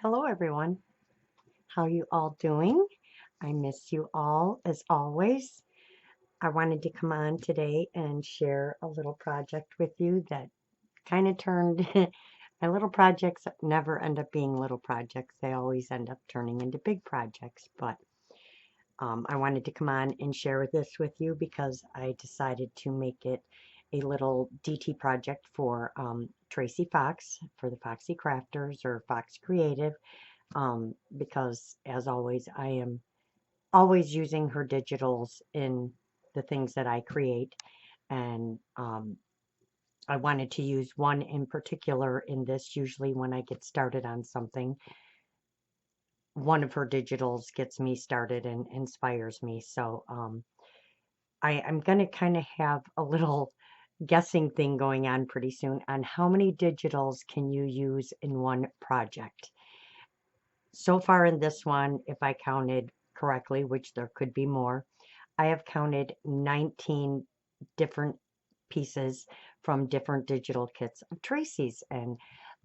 Hello everyone. How you all doing? I miss you all as always. I wanted to come on today and share a little project with you that kind of turned my little projects never end up being little projects. They always end up turning into big projects. But I wanted to come on and share this with you because I decided to make it a little DT project for Tracie Fox for the Foxy Crafters or Fox Creative, because as always, I am always using her digitals in the things that I create. And I wanted to use one in particular in this. Usually when I get started on something, one of her digitals gets me started and inspires me. So I'm going to kind of have a little guessing thing going on pretty soon on how many digitals can you use in one project. So far in this one, if I counted correctly, which there could be more, I have counted 19 different pieces from different digital kits of Tracie's. And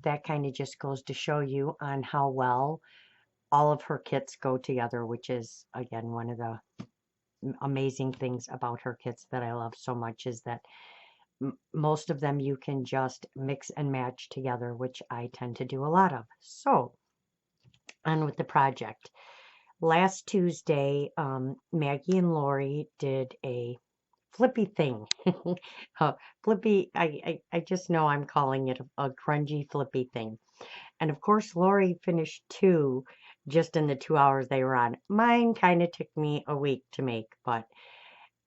that kind of just goes to show you on how well all of her kits go together, which is, again, one of the amazing things about her kits that I love so much is that most of them you can just mix and match together, which I tend to do a lot of. So, on with the project. Last Tuesday, Maggie and Lori did a Flippy thing. Flippy, I just know I'm calling it a grungy Flippy thing. And of course, Lori finished two just in the 2 hours they were on. Mine kind of took me a week to make, but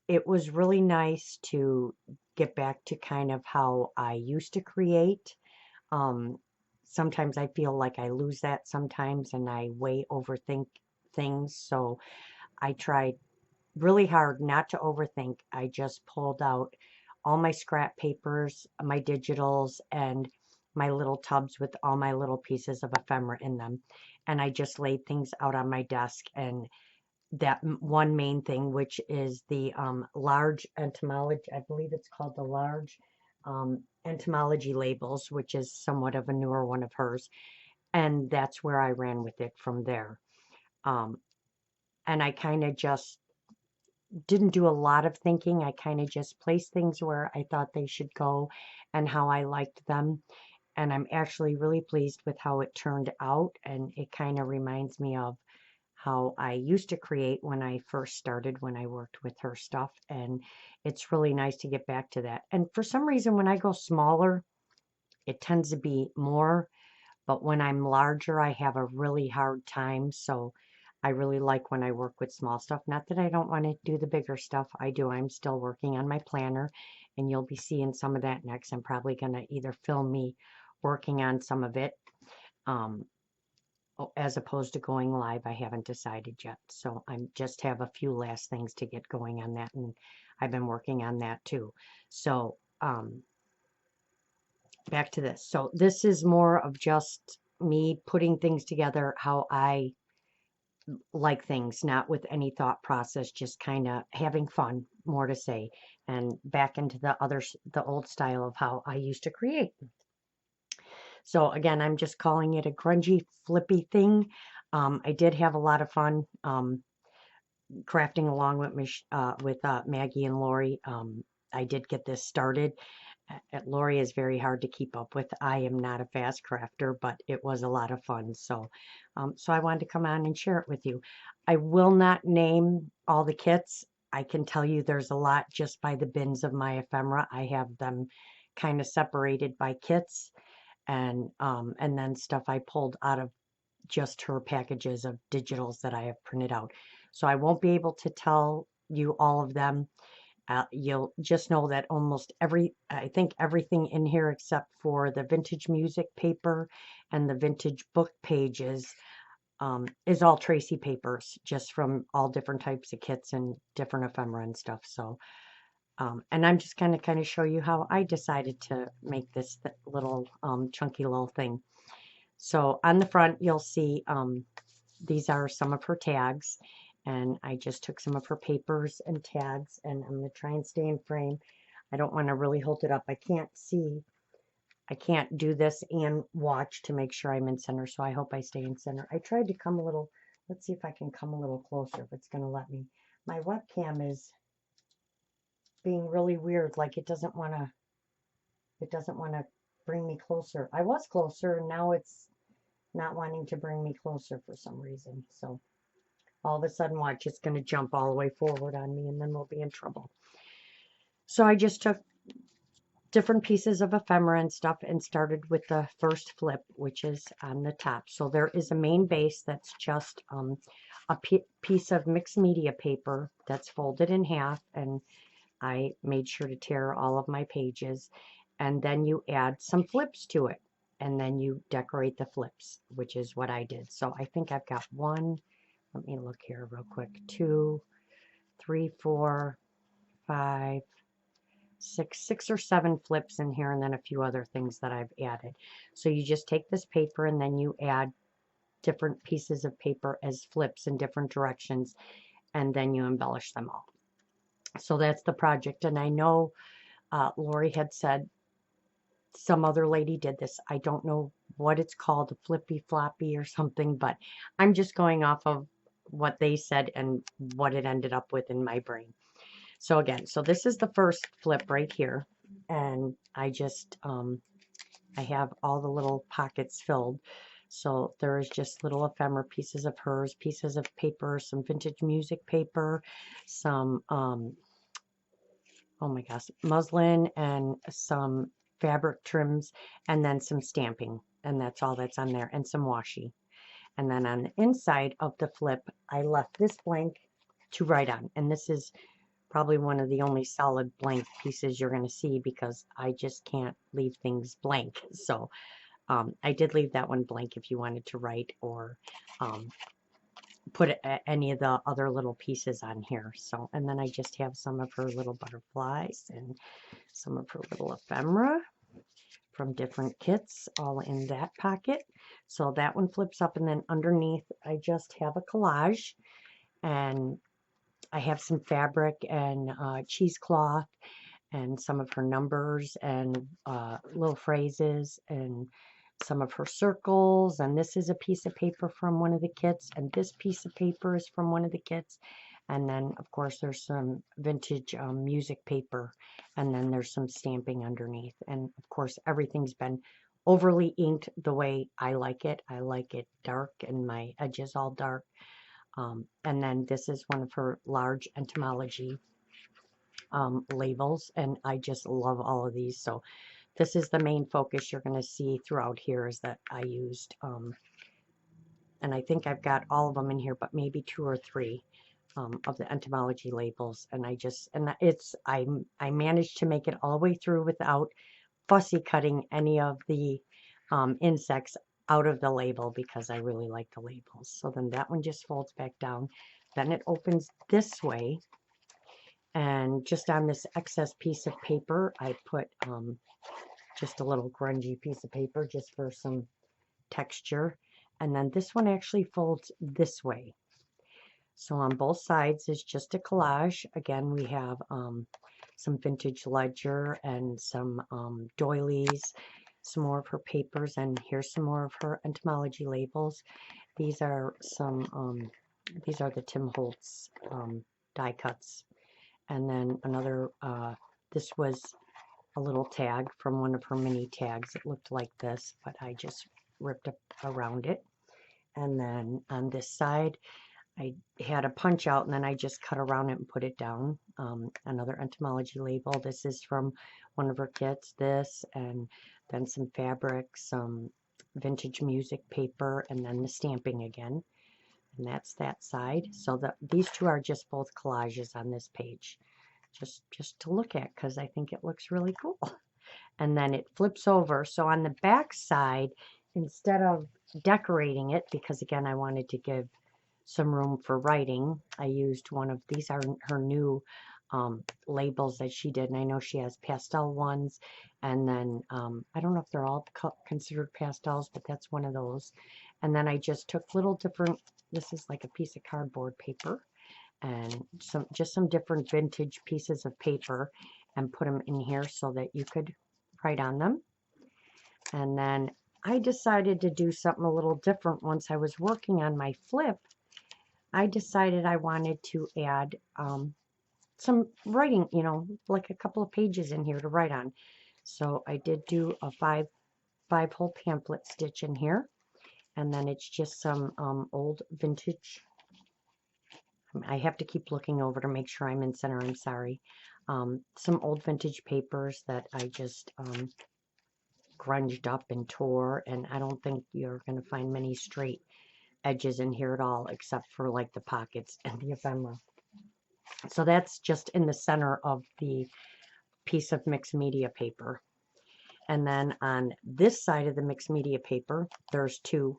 it was really nice to get back to kind of how I used to create. Um, Sometimes I feel like I lose that sometimes and I way overthink things. So I tried really hard not to overthink. I just pulled out all my scrap papers, my digitals, and my little tubs with all my little pieces of ephemera in them. And I just laid things out on my desk. And that one main thing, which is the large entomology, I believe it's called the large entomology labels, which is somewhat of a newer one of hers. And that's where I ran with it from there. Um, and I kind of just didn't do a lot of thinking. I kind of just placed things where I thought they should go and how I liked them. And I'm actually really pleased with how it turned out. And it kind of reminds me of how I used to create when I first started, when I worked with her stuff. And it's really nice to get back to that. And for some reason, when I go smaller, it tends to be more. But when I'm larger, I have a really hard time. So I really like when I work with small stuff. Not that I don't want to do the bigger stuff. I do. I'm still working on my planner, and you'll be seeing some of that next. I'm probably going to either film me working on some of it, um, as opposed to going live. I haven't decided yet. So I just have a few last things to get going on that, and I've been working on that too. So back to this. So this is more of just me putting things together how I like things, not with any thought process, just kind of having fun, more to say, and back into the old style of how I used to create. So again, I'm just calling it a grungy, flippy thing. I did have a lot of fun crafting along with Maggie and Lori. I did get this started. Lori is very hard to keep up with. I am not a fast crafter, but it was a lot of fun. So I wanted to come on and share it with you. I will not name all the kits. I can tell you there's a lot just by the bins of my ephemera. I have them kind of separated by kits, and then stuff I pulled out of just her packages of digitals that I have printed out. So I won't be able to tell you all of them. You'll just know that I think everything in here except for the vintage music paper and the vintage book pages is all Tracie papers, just from all different types of kits and different ephemera and stuff. So, and I'm just going to kind of show you how I decided to make this little chunky little thing. So on the front, you'll see these are some of her tags. And I just took some of her papers and tags, and I'm going to try and stay in frame. I don't want to really hold it up. I can't see. I can't do this and watch to make sure I'm in center, so I hope I stay in center. I tried to come a little, let's see if I can come a little closer, if it's going to let me. My webcam is being really weird, like it doesn't want to bring me closer. I was closer, and now it's not wanting to bring me closer for some reason. So all of a sudden, watch, it's going to jump all the way forward on me, and then we'll be in trouble. So I just took different pieces of ephemera and stuff and started with the first flip, which is on the top. So there is a main base that's just a piece of mixed media paper that's folded in half, and I made sure to tear all of my pages, and then you add some flips to it, and then you decorate the flips, which is what I did. So I think I've got one, let me look here real quick, 2, 3, 4, 5, 6 or 7 flips in here, and then a few other things that I've added. So you just take this paper and then you add different pieces of paper as flips in different directions, and then you embellish them all. So that's the project. And I know Lori had said some other lady did this. I don't know what it's called, a flippy floppy or something, but I'm just going off of what they said and what it ended up with in my brain. So again, so this is the first flip right here, and I just, I have all the little pockets filled. So there is just little ephemera pieces of hers, pieces of paper, some vintage music paper, some, oh my gosh, muslin, and some fabric trims, and then some stamping, and that's all that's on there, and some washi. And then on the inside of the flip, I left this blank to write on, and this is probably one of the only solid blank pieces you're going to see, because I just can't leave things blank. So I did leave that one blank if you wanted to write or put any of the other little pieces on here. So, and then I just have some of her little butterflies and some of her little ephemera from different kits all in that pocket. So that one flips up, and then underneath I just have a collage, and I have some fabric and cheesecloth and some of her numbers and little phrases and some of her circles. And this is a piece of paper from one of the kits, and this piece of paper is from one of the kits. And then, of course, there's some vintage music paper, and then there's some stamping underneath. And, of course, everything's been overly inked the way I like it. I like it dark and my edges all dark. And then this is one of her large entomology labels, and I just love all of these. So this is the main focus you're going to see throughout here, is that I used, and I think I've got all of them in here, but maybe 2 or 3 of the entomology labels. And I just, and it's, I managed to make it all the way through without fussy cutting any of the insects out of the label, because I really like the labels. So then that one just folds back down. Then it opens this way, and just on this excess piece of paper, I put just a little grungy piece of paper just for some texture. And then this one actually folds this way. So on both sides is just a collage. Again, we have some vintage ledger and some doilies, some more of her papers, and here's some more of her entomology labels. These are some, these are the Tim Holtz die cuts. And then another, this was a little tag from one of her mini tags. It looked like this, but I just ripped up around it. And then on this side, I had a punch out, and then I just cut around it and put it down. Another entomology label. This is from one of her kits, this, and then some fabric, some vintage music paper, and then the stamping again. And that's that side. So these two are just both collages on this page, just to look at, because I think it looks really cool. And then it flips over. So on the back side, instead of decorating it, because again, I wanted to give some room for writing, I used one of these are her new labels that she did, and I know she has pastel ones, and then I don't know if they're all considered pastels, but that's one of those. And then I just took little different, this is like a piece of cardboard paper, and just some different vintage pieces of paper, and put them in here so that you could write on them. And then I decided to do something a little different. Once I was working on my flip, I decided I wanted to add some writing, you know, like a couple of pages in here to write on. So I did do a five-hole pamphlet stitch in here, and then it's just some old vintage. I have to keep looking over to make sure I'm in center. I'm sorry. Some old vintage papers that I just grunged up and tore, and I don't think you're going to find many straight edges in here at all, except for like the pockets and the ephemera. So that's just in the center of the piece of mixed media paper. And then on this side of the mixed media paper, there's two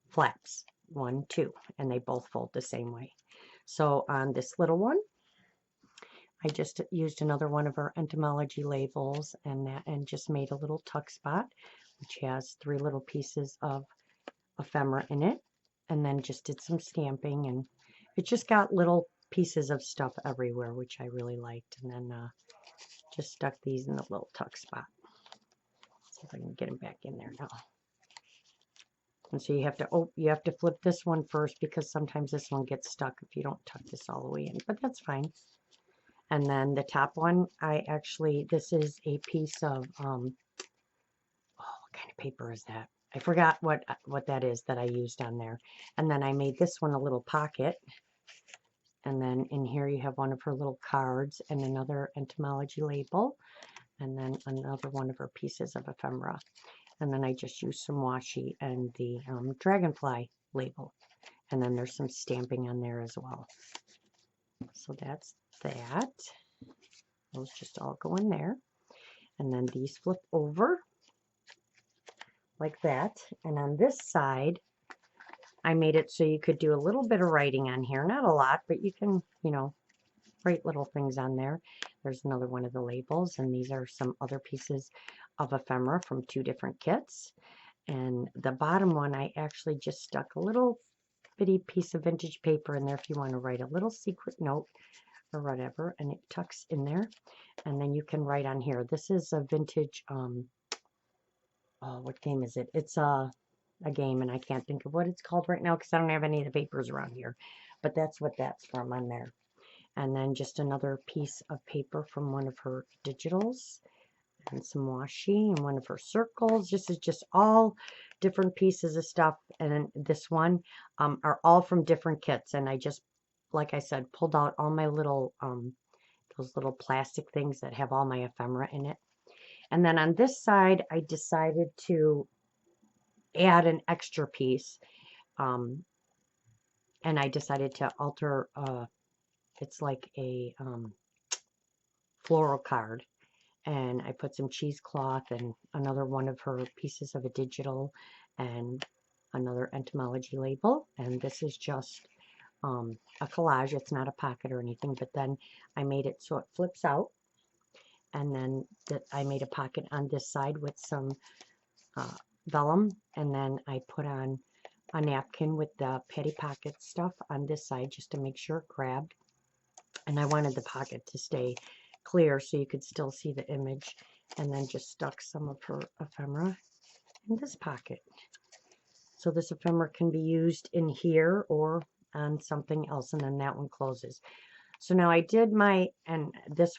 flaps, 1, 2, and they both fold the same way. So on this little one, I just used another one of our entomology labels and just made a little tuck spot, which has 3 little pieces of ephemera in it, and then just did some stamping, and it just got little pieces of stuff everywhere, which I really liked. And then just stuck these in the little tuck spot. See if I can get them back in there now. And so you have to flip this one first, because sometimes this one gets stuck if you don't tuck this all the way in, but that's fine. And then the top one, this is a piece of what kind of paper is that? I forgot what that is that I used on there. And then I made this one a little pocket. And then in here you have one of her little cards and another entomology label, and then another one of her pieces of ephemera. And then I just used some washi and the dragonfly label. And then there's some stamping on there as well. So that's that. Those just all go in there. And then these flip over like that. And on this side, I made it so you could do a little bit of writing on here. Not a lot, but you can, you know, write little things on there. There's another one of the labels, and these are some other pieces of ephemera from 2 different kits. And the bottom one, I actually just stuck a little bitty piece of vintage paper in there if you want to write a little secret note or whatever, and it tucks in there. And then you can write on here. This is a vintage, what game is it? It's a game, and I can't think of what it's called right now because I don't have any of the papers around here. But that's what that's from on there. And then just another piece of paper from one of her digitals, and some washi, and one of her circles. This is just all different pieces of stuff. And then this one are all from different kits. And I just, like I said, pulled out all my little, those little plastic things that have all my ephemera in it. And then on this side, I decided to add an extra piece. And I decided to alter, it's like a floral card. And I put some cheesecloth and another one of her pieces of a digital and another entomology label. And this is just a collage. It's not a pocket or anything, but then I made it so it flips out. And then I made a pocket on this side with some vellum, and then I put on a napkin with the patty pocket stuff on this side just to make sure it grabbed. And I wanted the pocket to stay clear so you could still see the image, and then just stuck some of her ephemera in this pocket. So this ephemera can be used in here or on something else, and then that one closes. So now I did my, and this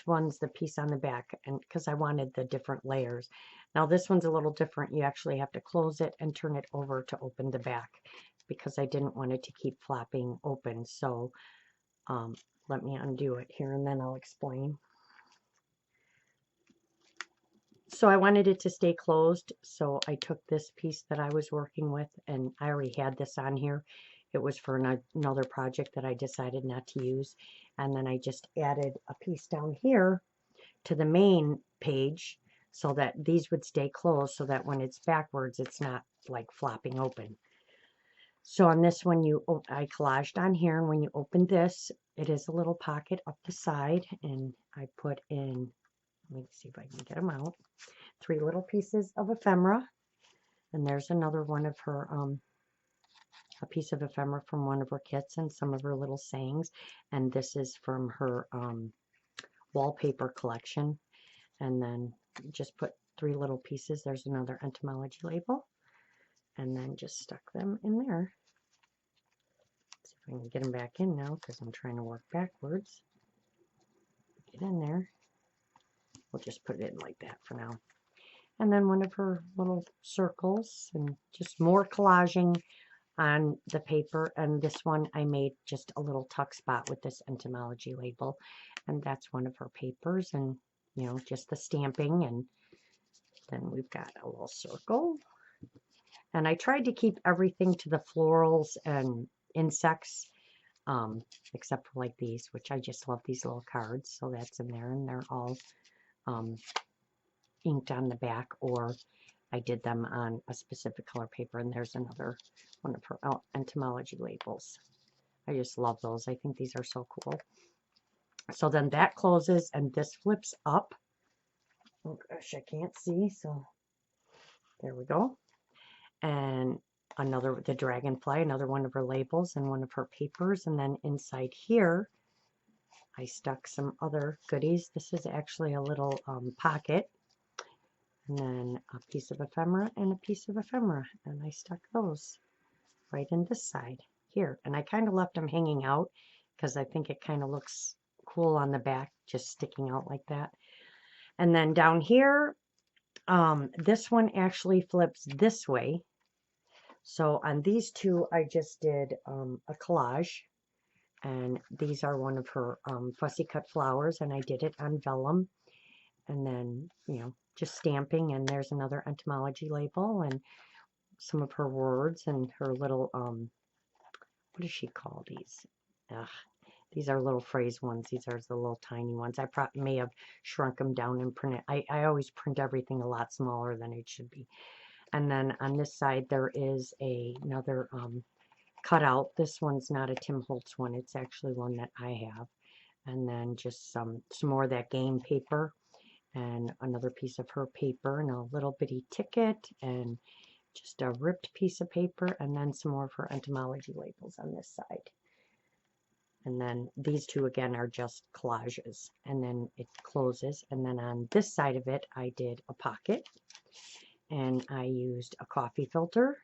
one's the piece on the back, and because I wanted the different layers. Now this one's a little different. You actually have to close it and turn it over to open the back, because I didn't want it to keep flopping open. So let me undo it here and then I'll explain. So I wanted it to stay closed, so I took this piece that I was working with, and I already had this on here. It was for another project that I decided not to use. And then I just added a piece down here to the main page so that these would stay closed, so that when it's backwards, it's not like flopping open. So on this one, I collaged on here, and when you open this, it is a little pocket up the side, and I put in, let me see if I can get them out, 3 little pieces of ephemera, and there's another one of her, a piece of ephemera from one of her kits, and some of her little sayings, and this is from her wallpaper collection. And then just put 3 little pieces. There's another entomology label, and then just stuck them in there. See if I can get them back in now because I'm trying to work backwards. Get in there. We'll just put it in like that for now. And then one of her little circles, and just more collaging on the paper. And this one I made just a little tuck spot with this entomology label, and that's one of her papers, and you know, just the stamping. And then we've got a little circle, and I tried to keep everything to the florals and insects, except for like these, which I just love these little cards. So that's in there, and they're all inked on the back, or I did them on a specific color paper. And there's another one of her entomology labels. I just love those. I think these are so cool. So then that closes, and this flips up. Oh gosh, I can't see, so there we go. And another, the dragonfly, another one of her labels and one of her papers. And then inside here, I stuck some other goodies. This is actually a little pocket, and then a piece of ephemera and a piece of ephemera. And I stuck those right in this side here. And I kind of left them hanging out because I think it kind of looks cool on the back, just sticking out like that. And then down here, this one actually flips this way. So on these two, I just did a collage, and these are one of her fussy cut flowers, and I did it on vellum, and then, you know, just stamping. And there's another entomology label and some of her words and her little, what does she call these? Ugh. These are little phrase ones. These are the little tiny ones. I probably may have shrunk them down and print it. I always print everything a lot smaller than it should be. And then on this side, there is another cutout. This one's not a Tim Holtz one. It's actually one that I have. And then just some more of that game paper, and another piece of her paper, and a little bitty ticket, and just a ripped piece of paper, and then some more of her entomology labels on this side. And then these two again are just collages, and then it closes. And then on this side of it, I did a pocket, and I used a coffee filter,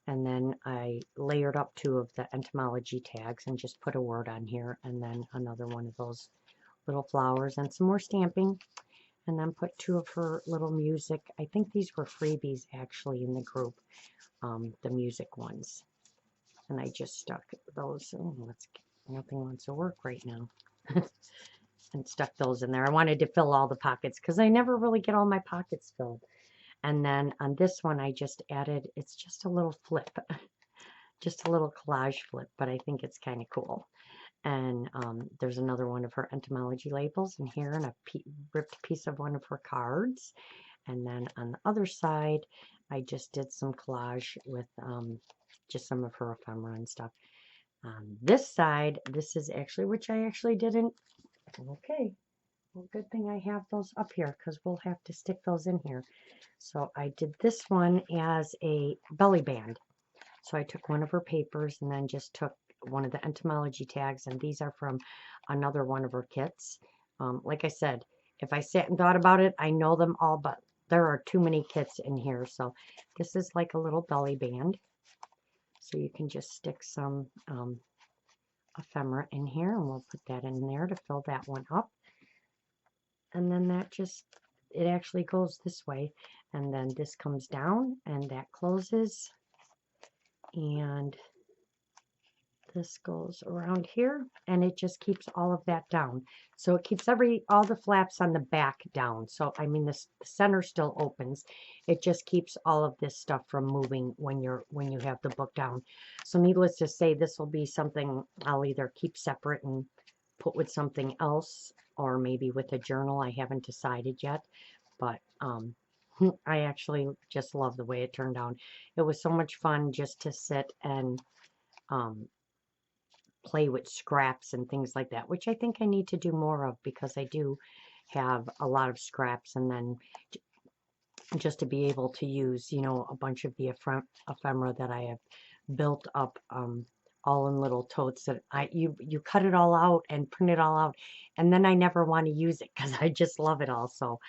and then I layered up 2 of the entomology tags and just put a word on here, and then another one of those little flowers and some more stamping, and then put 2 of her little music. I think these were freebies actually in the group, the music ones. And I just stuck those. Oh, nothing wants to work right now. And stuck those in there. I wanted to fill all the pockets because I never really get all my pockets filled. And then on this one, I just added, it's just a little flip, just a little collage flip, but I think it's kind of cool. And there's another one of her entomology labels in here, and a ripped piece of one of her cards. And then on the other side, I just did some collage with just some of her ephemera and stuff. On this side, this is actually, which I actually didn't. Okay, well, good thing I have those up here because we'll have to stick those in here. So I did this one as a belly band. So I took one of her papers and then just took one of the entomology tags, and these are from another one of her kits. Like I said, if I sat and thought about it, I know them all, but there are too many kits in here. So this is like a little belly band. So you can just stick some ephemera in here, and we'll put that in there to fill that one up. And then that just, it actually goes this way, and then this comes down, and that closes, and this goes around here, and it just keeps all of that down. So it keeps all the flaps on the back down. So I mean, the center still opens. It just keeps all of this stuff from moving when you have the book down. So needless to say, this will be something I'll either keep separate and put with something else, or maybe with a journal. I haven't decided yet, but I actually just love the way it turned out. It was so much fun just to sit and play with scraps and things like that, which I think I need to do more of because I do have a lot of scraps. And then just to be able to use, you know, a bunch of the ephemera that I have built up, all in little totes that you cut it all out and print it all out, and then I never want to use it because I just love it all. So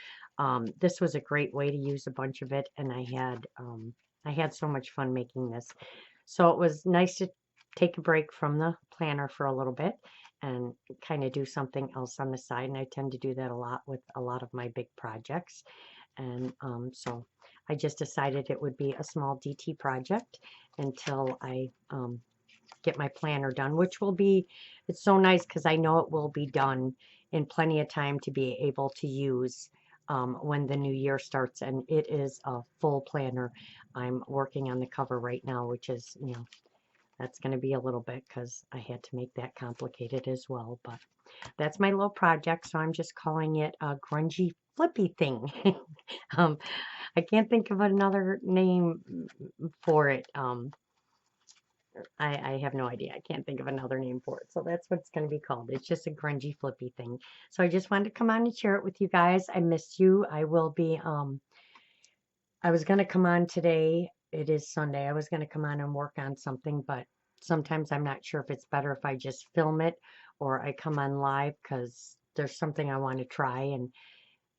This was a great way to use a bunch of it, and I had so much fun making this. So it was nice to take a break from the planner for a little bit and kind of do something else on the side. And I tend to do that a lot with a lot of my big projects. And so I just decided it would be a small DT project until I get my planner done, which will be, it's so nice because I know it will be done in plenty of time to be able to use when the new year starts. And it is a full planner. I'm working on the cover right now, which is, you know, that's going to be a little bit because I had to make that complicated as well. But that's my little project. So I'm just calling it a grungy flippy thing. um, I can't think of another name for it. I have no idea. I can't think of another name for it. So that's what it's going to be called. It's just a grungy flippy thing. So I just wanted to come on and share it with you guys. I missed you. I will be, I was going to come on today. It is Sunday. I was going to come on and work on something, but sometimes I'm not sure if it's better if I just film it or I come on live because there's something I want to try. And,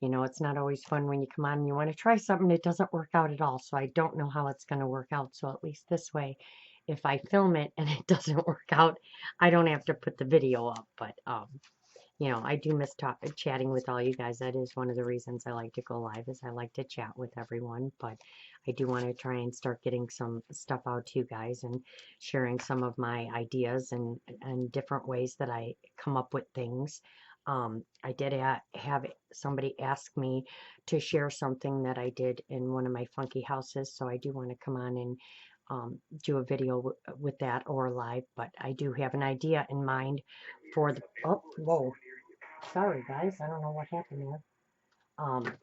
you know, it's not always fun when you come on and you want to try something. It doesn't work out at all. So I don't know how it's going to work out. So at least this way, if I film it and it doesn't work out, I don't have to put the video up. But, you know, I do miss chatting with all you guys. That is one of the reasons I like to go live, is I like to chat with everyone. But I do want to try and start getting some stuff out to you guys and sharing some of my ideas and different ways that I come up with things. I did have somebody ask me to share something that I did in one of my funky houses, so I do want to come on and do a video with that or live. But I do have an idea in mind for the, oh, whoa, sorry guys, I don't know what happened there.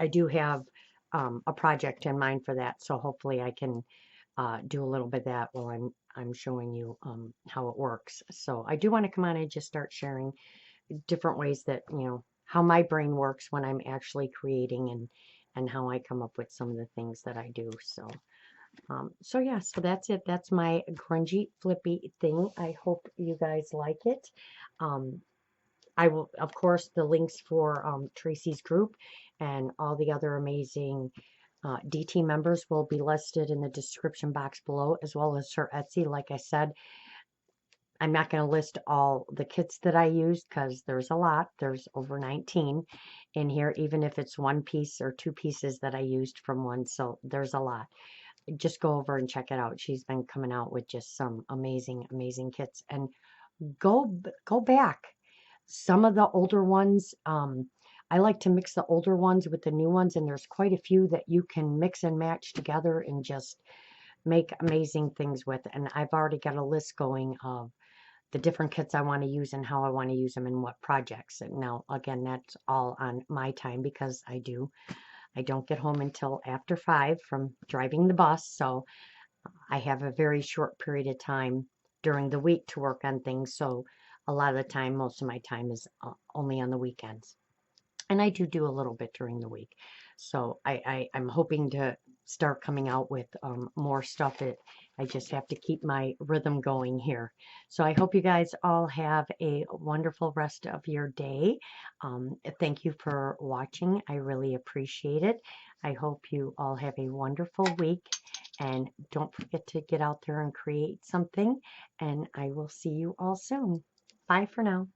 I do have a project in mind for that, so hopefully I can do a little bit of that while I'm showing you how it works. So I do want to come on and just start sharing different ways that, you know, how my brain works when I'm actually creating and how I come up with some of the things that I do. So yeah, so that's it. That's my grungy flippy thing. I hope you guys like it. I will, of course, the links for Tracie's group and all the other amazing DT members will be listed in the description box below, as well as her Etsy. Like I said, I'm not going to list all the kits that I used because there's a lot. There's over 19 in here, even if it's one piece or two pieces that I used from one. So there's a lot. Just go over and check it out. She's been coming out with just some amazing, amazing kits. And go back. Some of the older ones, I like to mix the older ones with the new ones, and there's quite a few that you can mix and match together and just make amazing things with. And I've already got a list going of the different kits I want to use and how I want to use them and what projects. And now, again, that's all on my time because I don't get home until after 5 from driving the bus. So I have a very short period of time during the week to work on things. So a lot of the time, most of my time is only on the weekends. And I do a little bit during the week. So I'm hoping to start coming out with more stuff. I just have to keep my rhythm going here. So I hope you guys all have a wonderful rest of your day. Thank you for watching. I really appreciate it. I hope you all have a wonderful week. And don't forget to get out there and create something. And I will see you all soon. Bye for now.